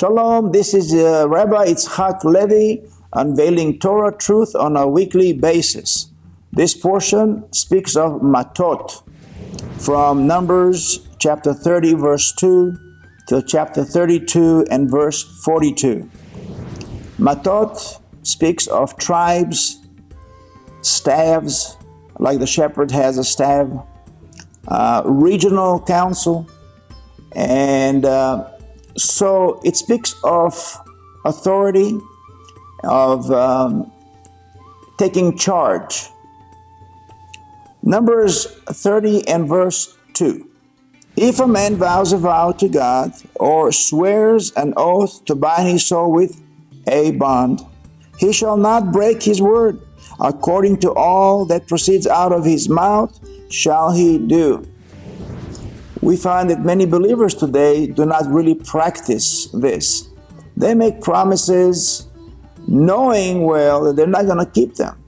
Shalom, this is Rabbi Itzhak Levi unveiling Torah truth on a weekly basis. This portion speaks of Mattot from Numbers chapter 30 verse 2 till chapter 32 and verse 42. Mattot speaks of tribes, staffs, like the shepherd has a staff, regional council, and so it speaks of authority, of taking charge. Numbers 30 and verse 2. If a man vows a vow to God or swears an oath to bind his soul with a bond, he shall not break his word. According to all that proceeds out of his mouth shall he do. We find that many believers today do not really practice this. They make promises knowing well that they're not going to keep them.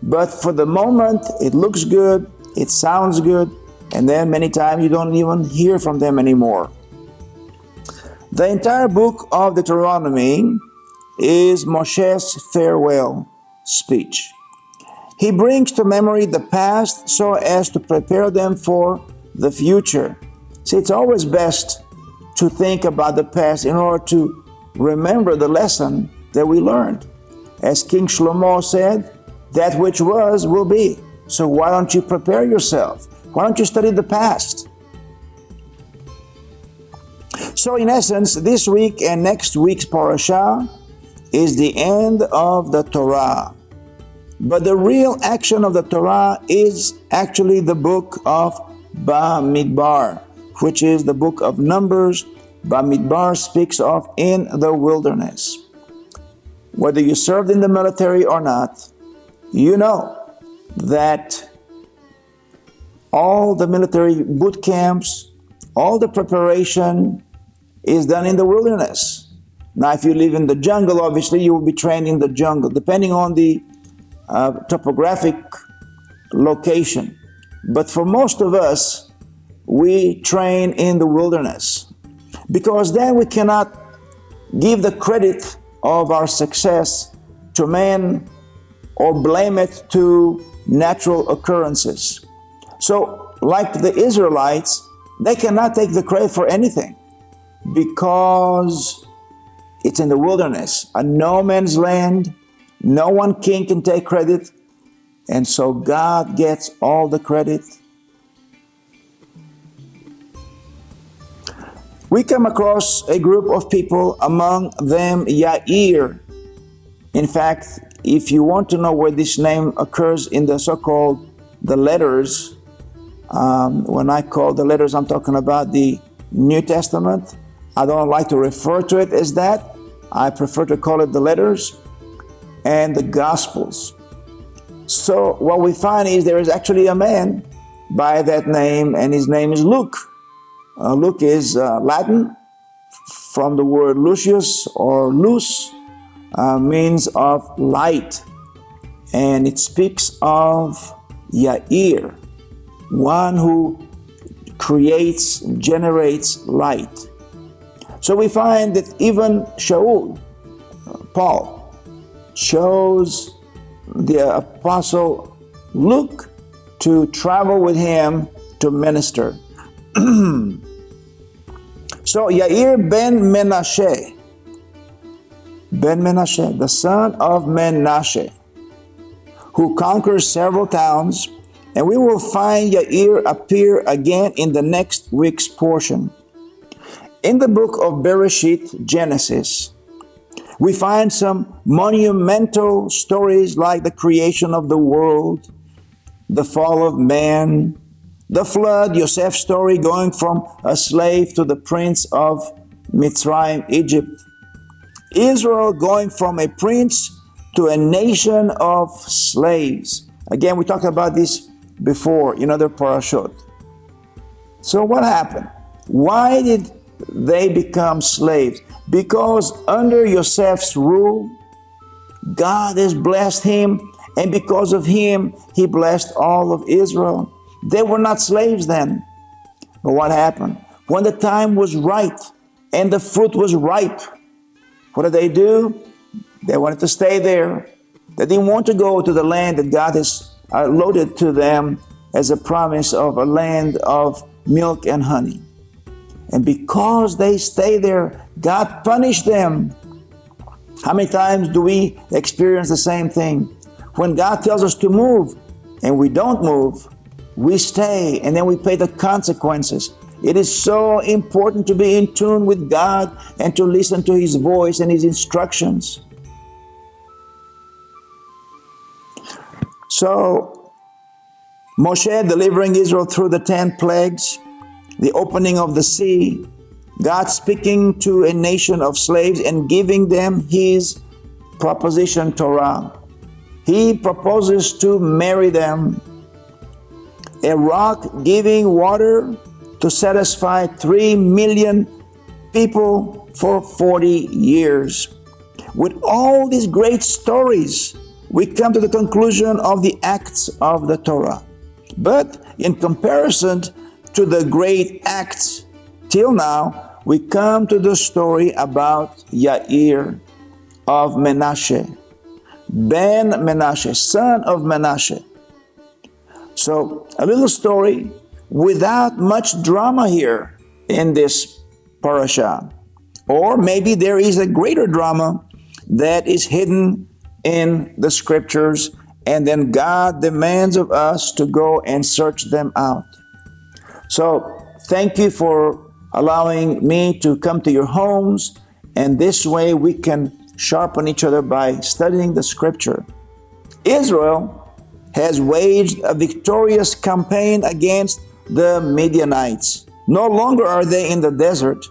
But for the moment, it looks good, it sounds good, and then many times you don't even hear from them anymore. The entire book of Deuteronomy is Moshe's farewell speech. He brings to memory the past so as to prepare them for the future. See, it's always best to think about the past in order to remember the lesson that we learned. As King Shlomo said, that which was will be. So why don't you prepare yourself? Why don't you study the past? So in essence, this week and next week's parasha is the end of the Torah. But the real action of the Torah is actually the book of Bamidbar, which is the book of Numbers. Bamidbar speaks of in the wilderness. Whether you served in the military or not, you know that all the military boot camps, all the preparation is done in the wilderness. Now, if you live in the jungle, obviously you will be trained in the jungle, depending on the topographic location. But for most of us, we train in the wilderness, because then we cannot give the credit of our success to man or blame it to natural occurrences. So, like the Israelites, they cannot take the credit for anything because it's in the wilderness, a no man's land. No one king can take credit, and so God gets all the credit. We come across a group of people, among them Yair. In fact, if you want to know where this name occurs in the so-called the letters, when I call the letters, I'm talking about the New Testament. I don't like to refer to it as that. I prefer to call it the letters and the Gospels. So what we find is there is actually a man by that name, and his name is Luke. Luke is Latin, from the word Lucius or Luz, means of light, and it speaks of Yair, one who creates, generates light. So we find that even Shaul, Paul, chose the apostle Luke to travel with him to minister. So Yair ben Menashe, the son of Menashe, who conquers several towns, and we will find Yair appear again in the next week's portion. In the book of Bereshit, Genesis, we find some monumental stories like the creation of the world, the fall of man, the flood, Joseph's story going from a slave to the prince of Mitzrayim, Egypt, Israel going from a prince to a nation of slaves. Again, we talked about this before in other parashot. So what happened? Why did they become slaves? Because under Joseph's rule, God has blessed him, and because of him, he blessed all of Israel. They were not slaves then. But what happened? When the time was right and the fruit was ripe, What did they do? They wanted to stay there. They didn't want to go to the land that God has loaded to them as a promise of a land of milk and honey. And because they stayed there, God punished them. How many times do we experience the same thing? When God tells us to move and we don't move, we stay and then we pay the consequences. It is so important to be in tune with God and to listen to His voice and His instructions. So, Moshe delivering Israel through the 10 plagues, the opening of the sea, God speaking to a nation of slaves and giving them His proposition, Torah. He proposes to marry them. A rock giving water to satisfy 3 million people for 40 years. With all these great stories, we come to the conclusion of the acts of the Torah. But in comparison to the great acts till now, we come to the story about Yair of Menashe, Ben Menashe, son of Menashe. So a little story without much drama here in this parasha. Or maybe there is a greater drama that is hidden in the scriptures, and then God demands of us to go and search them out. So thank you for allowing me to come to your homes, and this way we can sharpen each other by studying the scripture. Israel has waged a victorious campaign against the Midianites. No longer are they in the desert.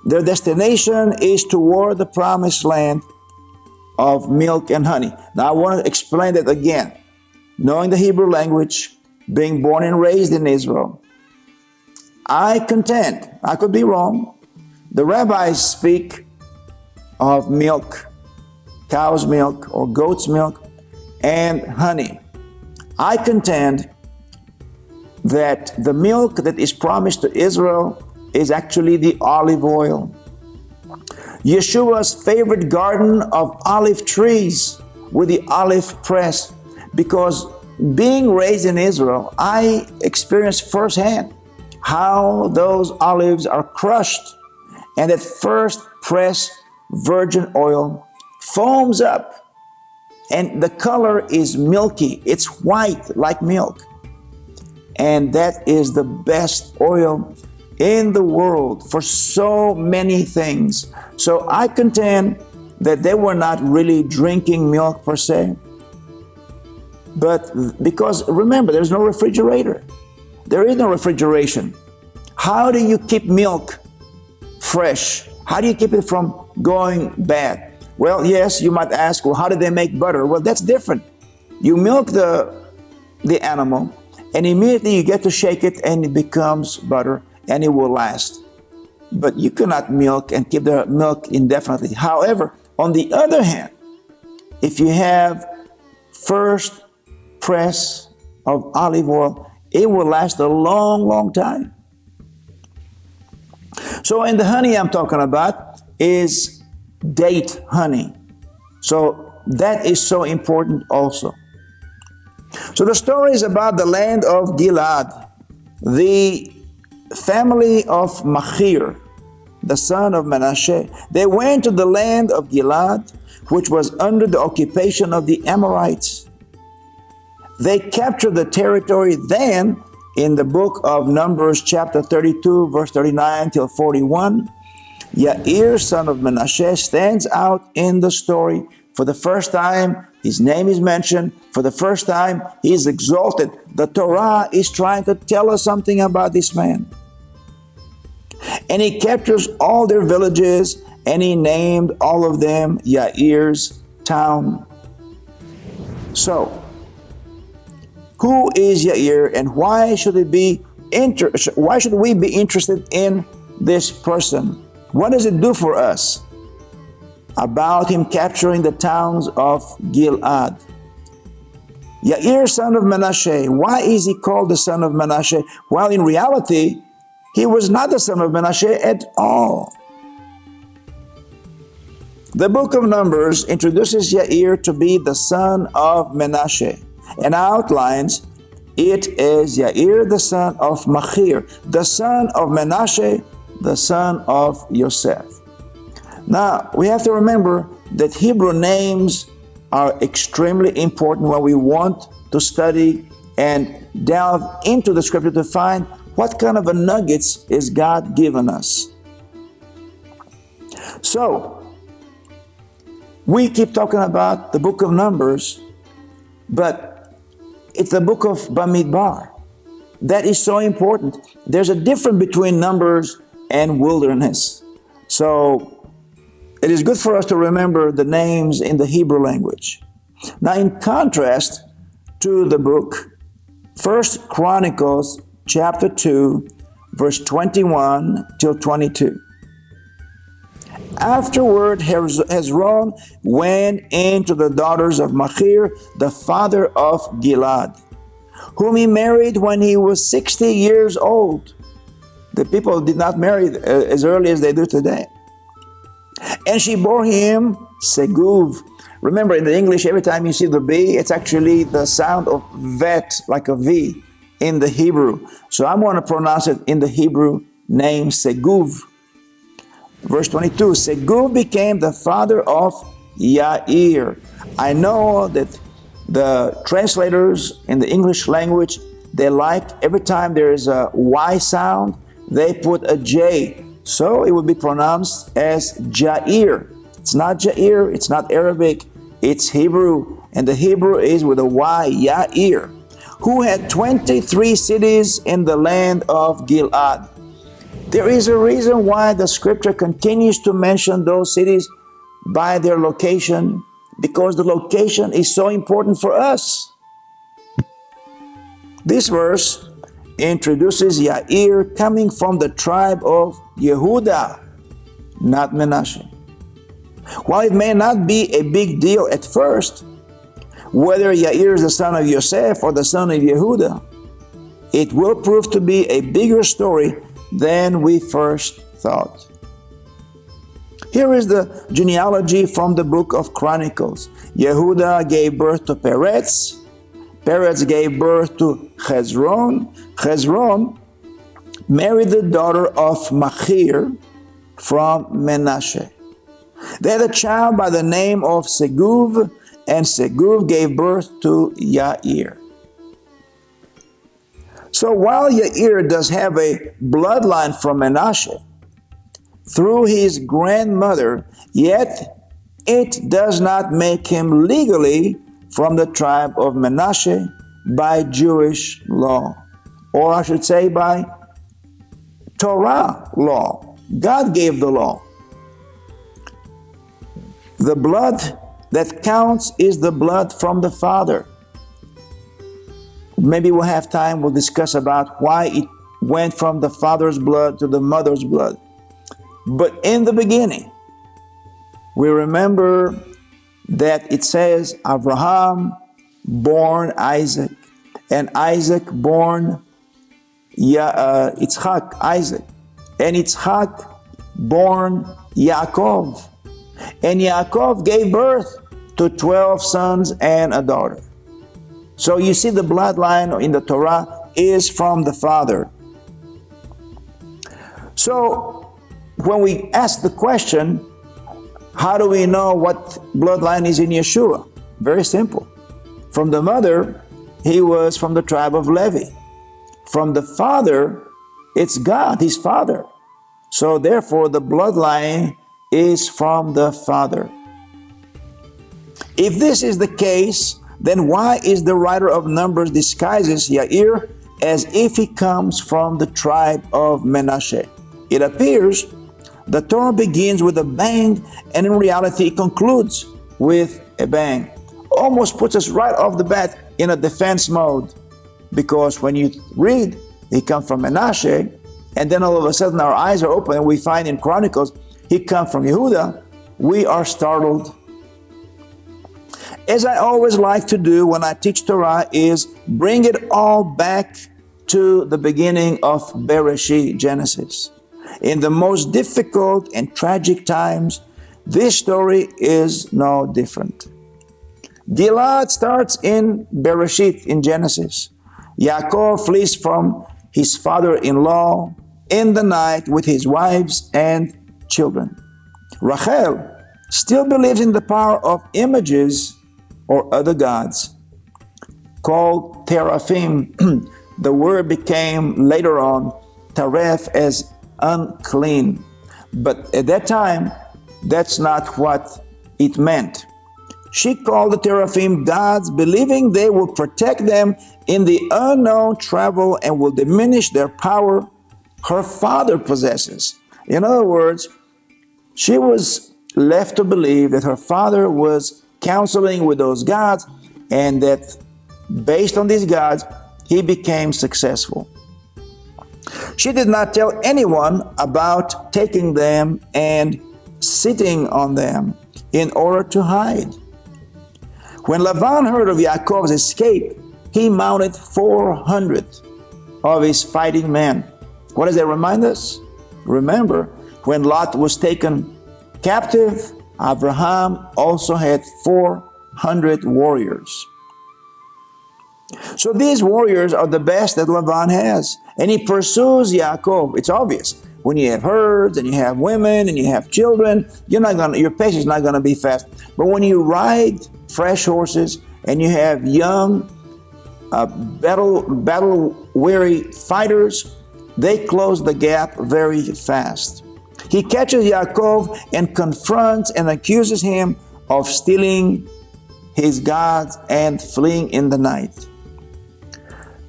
Their destination is toward the promised land of milk and honey. Now I want to explain that again. Knowing the Hebrew language, being born and raised in Israel, I contend, I could be wrong, the rabbis speak of milk, cow's milk or goat's milk, and honey. I contend that the milk that is promised to Israel is actually the olive oil. Yeshua's favorite garden of olive trees with the olive press, because being raised in Israel, I experienced firsthand how those olives are crushed, and at first pressed virgin oil foams up, and the color is milky. It's white like milk. And that is the best oil in the world for so many things. So I contend that they were not really drinking milk per se. But because remember, there's no refrigerator. There is no refrigeration. How do you keep milk fresh? How do you keep it from going bad? Well, yes, you might ask, well, how do they make butter? Well, that's different. You milk the animal, and immediately you get to shake it, and it becomes butter, and it will last. But you cannot milk and keep the milk indefinitely. However, on the other hand, if you have first press of olive oil, it will last a long, long time. So, and the honey I'm talking about is date honey. So that is so important also. So the story is about the land of Gilad, the family of Machir, the son of Menashe. They went to the land of Gilad, which was under the occupation of the Amorites. They captured the territory. Then, in the book of Numbers, chapter 32, verse 39 till 41, Yair, son of Menashe, stands out in the story. For the first time, his name is mentioned. For the first time, he is exalted. The Torah is trying to tell us something about this man. And he captures all their villages, and he named all of them Yair's town. So, who is Yair, and why should we be interested in this person? What does it do for us about him capturing the towns of Gilad? Yair, son of Menashe. Why is he called the son of Menashe? Well, in reality, he was not the son of Menashe at all. The book of Numbers introduces Yair to be the son of Menashe and outlines it is Yair, the son of Machir, the son of Menashe, the son of Yosef. Now, we have to remember that Hebrew names are extremely important when we want to study and delve into the scripture to find what kind of a nuggets is God given us. So, we keep talking about the book of Numbers, but it's the book of Bamidbar. That is so important. There's a difference between Numbers and wilderness. So, it is good for us to remember the names in the Hebrew language. Now, in contrast to the book, 1 Chronicles chapter 2, verse 21 till 22. Afterward, Hezron went into the daughters of Machir, the father of Gilad, whom he married when he was 60 years old. The people did not marry as early as they do today. And she bore him Seguv. Remember, in the English, every time you see the B, it's actually the sound of vet, like a V, in the Hebrew. So I'm going to pronounce it in the Hebrew name Seguv. Verse 22, Seguv became the father of Yair. I know that the translators in the English language, they like every time there is a Y sound, they put a J. So it would be pronounced as Jair. It's not Jair, it's not Arabic, it's Hebrew. And the Hebrew is with a Y, Yair, who had 23 cities in the land of Gilad. There is a reason why the scripture continues to mention those cities by their location, because the location is so important for us. This verse introduces Yair coming from the tribe of Yehuda, not Menashe. While it may not be a big deal at first, whether Yair is the son of Yosef or the son of Yehuda, it will prove to be a bigger story than we first thought. Here is the genealogy from the book of Chronicles. Yehuda gave birth to Peretz. Peretz gave birth to Hezron. Hezron married the daughter of Machir from Menashe. They had a child by the name of Seguv, and Seguv gave birth to Yair. So while Yair does have a bloodline from Menashe through his grandmother, yet it does not make him legally from the tribe of Menashe by Jewish law, or I should say by Torah law. God gave the law. The blood that counts is the blood from the father. Maybe we'll have time, we'll discuss about why it went from the father's blood to the mother's blood. But in the beginning, we remember that it says Abraham born Isaac, and Isaac born Yitzchak, Isaac, and Yitzchak born Yaakov, and Yaakov gave birth to 12 sons and a daughter. So you see the bloodline in the Torah is from the father. So when we ask the question, how do we know what bloodline is in Yeshua? Very simple. From the mother, he was from the tribe of Levi. From the father, it's God, his father. So therefore, the bloodline is from the father. If this is the case, then why is the writer of Numbers disguises Yair as if he comes from the tribe of Menashe? It appears the Torah begins with a bang, and in reality it concludes with a bang. Almost puts us right off the bat in a defense mode, because when you read he comes from Menashe, and then all of a sudden our eyes are open and we find in Chronicles he comes from Yehuda, we are startled. As I always like to do when I teach Torah is bring it all back to the beginning of Bereshit, Genesis. In the most difficult and tragic times, This story is no different. Gilad starts in Bereshit, in Genesis. Yaakov flees from his father-in-law in the night with his wives and children. Rachel still believes in the power of images or other gods. Called teraphim, the word became later on taref, as unclean. But at that time, that's not what it meant. She called the teraphim gods, believing they will protect them in the unknown travel and will diminish their power her father possesses. In other words, she was left to believe that her father was counseling with those gods and that based on these gods, he became successful. She did not tell anyone about taking them and sitting on them in order to hide. When Lavan heard of Yaakov's escape, he mounted 400 of his fighting men. What does that remind us? Remember, when Lot was taken captive, Abraham also had 400 warriors. So these warriors are the best that Lavan has. And he pursues Yaakov. It's obvious. When you have herds and you have women and you have children, your pace is not going to be fast. But when you ride fresh horses and you have young, battle-weary fighters, they close the gap very fast. He catches Yaakov and confronts and accuses him of stealing his gods and fleeing in the night.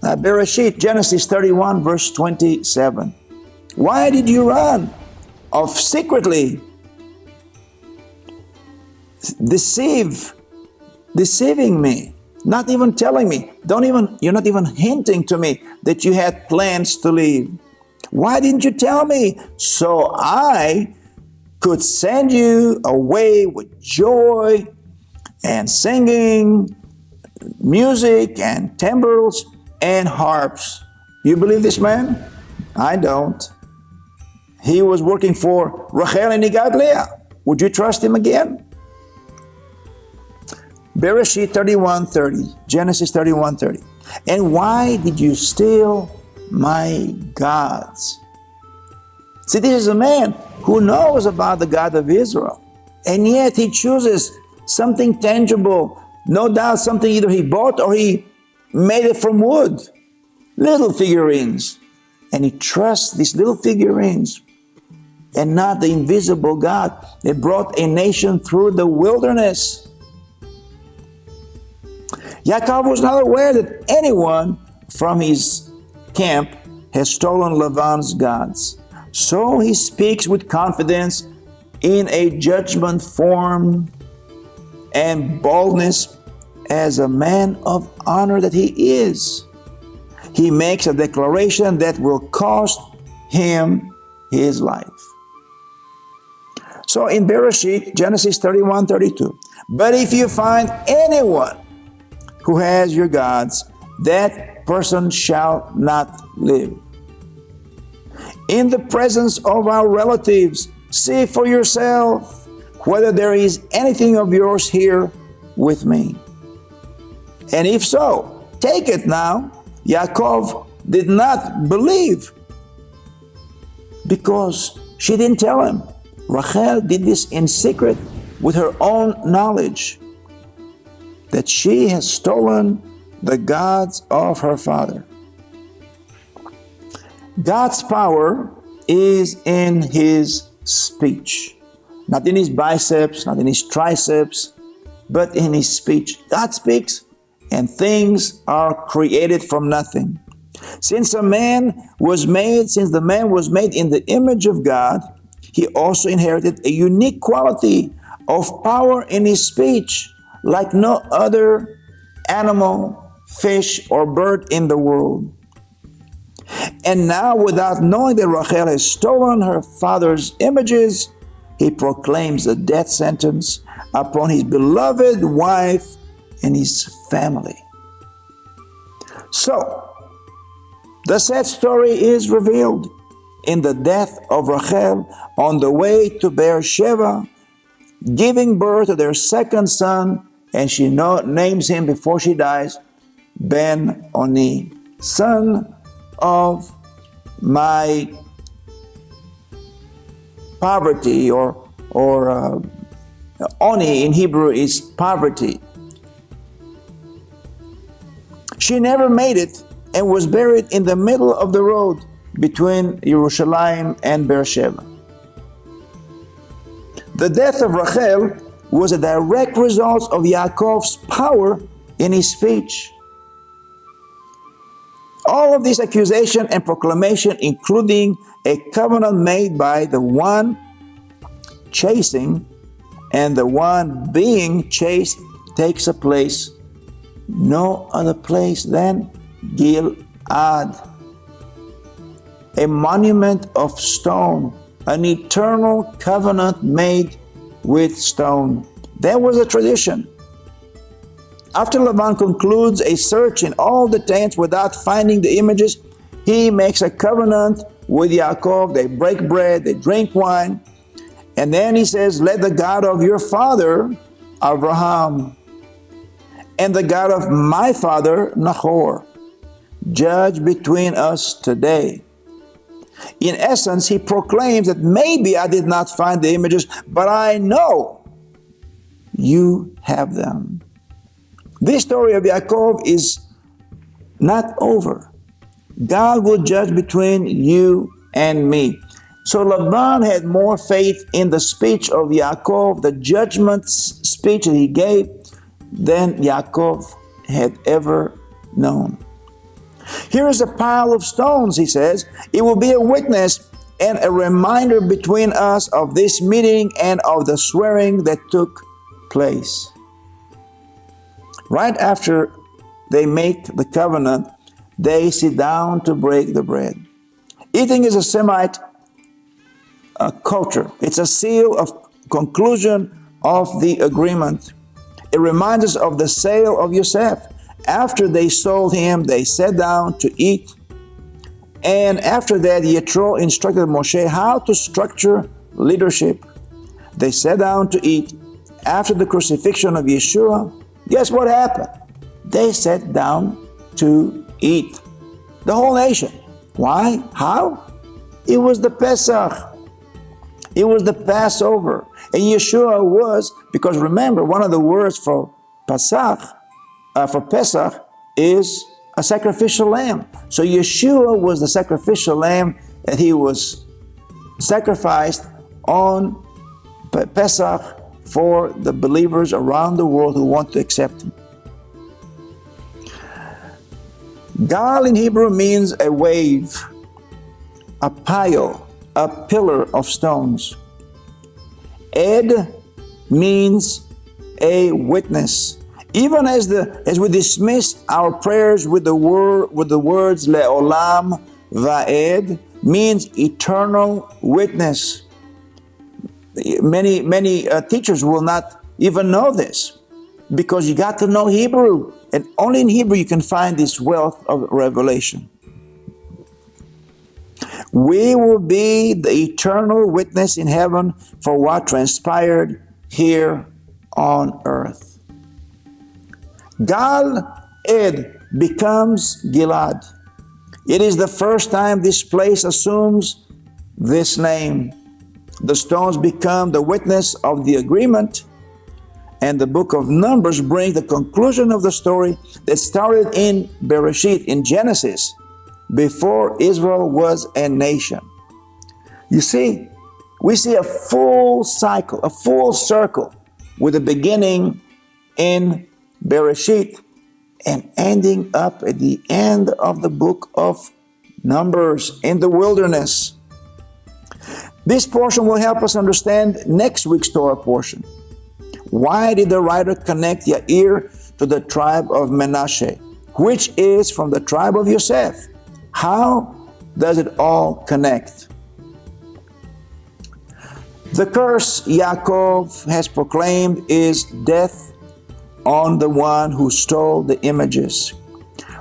Bereshit, Genesis 31, verse 27. Why did you run off secretly? Deceiving me, not even telling me. You're not even hinting to me that you had plans to leave. Why didn't you tell me so I could send you away with joy and singing, music and timbrels and harps? You believe this man? I don't. He was working for Rachel and he got Leah. Would you trust him again? Bereshit 31:30, Genesis 31:30. And why did you steal my gods? See, this is a man who knows about the God of Israel, and yet he chooses something tangible, no doubt something either he bought or he made it from wood, little figurines, and he trusts these little figurines and not the invisible God that brought a nation through the wilderness. Yaakov was not aware that anyone from his camp has stolen Lavan's gods. So he speaks with confidence in a judgment form and boldness as a man of honor that he is. He makes a declaration that will cost him his life. So in Bereshit, Genesis 31:32, but if you find anyone who has your gods, that person shall not live. In the presence of our relatives, see for yourself whether there is anything of yours here with me. And if so, take it now. Yaakov did not believe because she didn't tell him. Rachel did this in secret with her own knowledge that she has stolen the gods of her father. God's power is in his speech, not in his biceps, not in his triceps, but in his speech. God speaks and things are created from nothing. Since the man was made in the image of God, he also inherited a unique quality of power in his speech, like no other animal, fish, or bird in the world. And now, without knowing that Rachel has stolen her father's images, he proclaims a death sentence upon his beloved wife and his family. So, the sad story is revealed in the death of Rachel on the way to Beersheba giving birth to their second son, and she names him before she dies, Ben-Oni, son of my poverty, or Oni in Hebrew is poverty. She never made it and was buried in the middle of the road between Jerusalem and Beersheba. The death of Rachel was a direct result of Yaakov's power in his speech. All of this accusation and proclamation, including a covenant made by the one chasing and the one being chased, takes a place, no other place than Gilad, a monument of stone, an eternal covenant made with stone. There was a tradition. After Laban concludes a search in all the tents without finding the images, he makes a covenant with Yaakov. They break bread, they drink wine, and then he says, let the God of your father, Abraham, and the God of my father, Nahor, judge between us today. In essence, he proclaims that maybe I did not find the images, but I know you have them. This story of Yaakov is not over. God will judge between you and me. So Laban had more faith in the speech of Yaakov, the judgment speech that he gave, than Yaakov had ever known. Here is a pile of stones, he says. It will be a witness and a reminder between us of this meeting and of the swearing that took place. Right after they make the covenant, they sit down to break the bread. Eating is a Semite culture. It's a seal of conclusion of the agreement. It reminds us of the sale of Yosef. After they sold him, they sat down to eat. And after that, Yitro instructed Moshe how to structure leadership. They sat down to eat. After the crucifixion of Yeshua, guess what happened? They sat down to eat. The whole nation. Why? How? It was the Pesach. It was the Passover. And Yeshua was, because remember, one of the words for Pesach is a sacrificial lamb. So Yeshua was the sacrificial lamb that he was sacrificed on Pesach for the believers around the world who want to accept him. Gal in Hebrew means a wave, a pile, a pillar of stones. Ed means a witness. Even as we dismiss our prayers with the words Le'olam Va'ed, means eternal witness. Many teachers will not even know this, because you got to know Hebrew, and only in Hebrew you can find this wealth of revelation. We will be the eternal witness in heaven for what transpired here on earth. Gal Ed becomes Gilad. It is the first time this place assumes this name. The stones become the witness of the agreement, and the book of Numbers brings the conclusion of the story that started in Bereshit, in Genesis, before Israel was a nation. You see, we see a full cycle, a full circle, with a beginning in Bereshit and ending up at the end of the book of Numbers in the wilderness. This portion will help us understand next week's Torah portion. Why did the writer connect Yair to the tribe of Menashe, which is from the tribe of Yosef? How does it all connect? The curse Yaakov has proclaimed is death on the one who stole the images.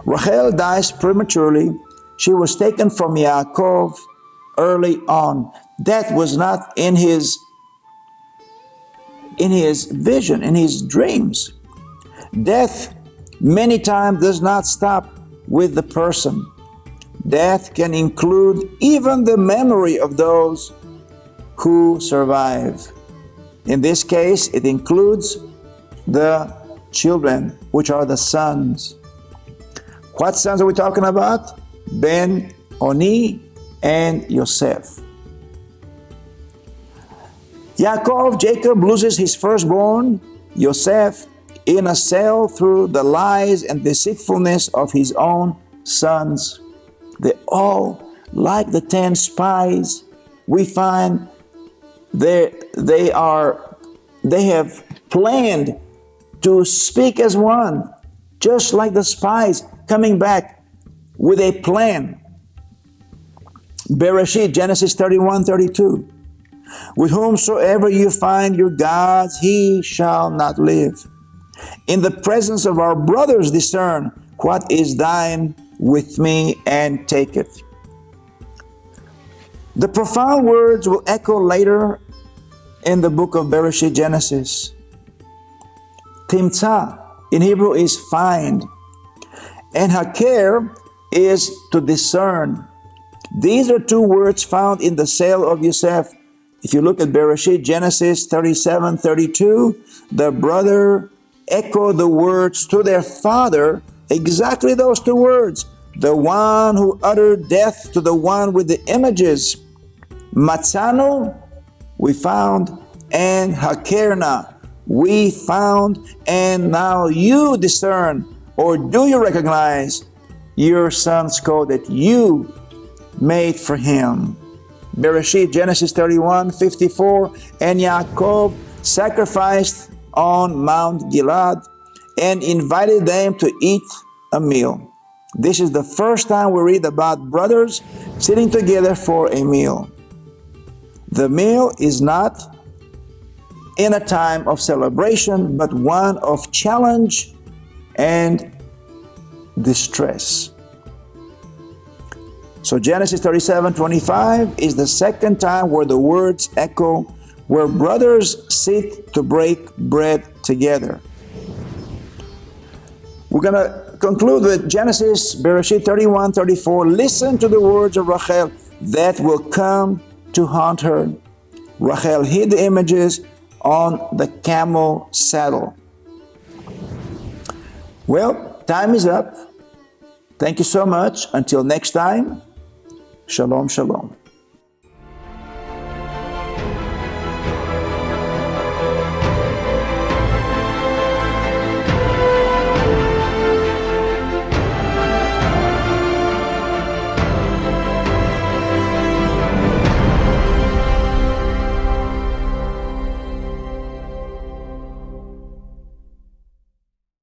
Rachel dies prematurely. She was taken from Yaakov early on. That was not in his in his vision, in his dreams. Death many times does not stop with the person. Death can include even the memory of those who survive. In this case, it includes the children, which are the sons. What sons are we talking about? Ben, Oni, and Yosef. Jacob loses his firstborn, Yosef, in a cell through the lies and deceitfulness of his own sons. They all, like the 10 spies, we find they have planned to speak as one, just like the spies coming back with a plan. Bereshit, Genesis 31:32. With whomsoever you find your gods, he shall not live. In the presence of our brothers discern what is thine with me, and take it. The profound words will echo later in the book of Bereshit, Genesis. Timtza in Hebrew is find, and haker is to discern. These are two words found in the sale of Yosef. If you look at Bereshit, Genesis 37:32, the brother echoed the words to their father, exactly those two words. The one who uttered death to the one with the images. Matzano, we found, and hakerna, we found, and now you discern, or do you recognize your son's code that you made for him? Bereshit, Genesis 31:54, and Yaakov sacrificed on Mount Gilad and invited them to eat a meal. This is the first time we read about brothers sitting together for a meal. The meal is not in a time of celebration, but one of challenge and distress. So Genesis 37:25 is the second time where the words echo, where brothers sit to break bread together. We're going to conclude with Genesis, Bereshit 31:34. Listen to the words of Rachel that will come to haunt her. Rachel hid the images on the camel saddle. Well, time is up. Thank you so much. Until next time, shalom, shalom.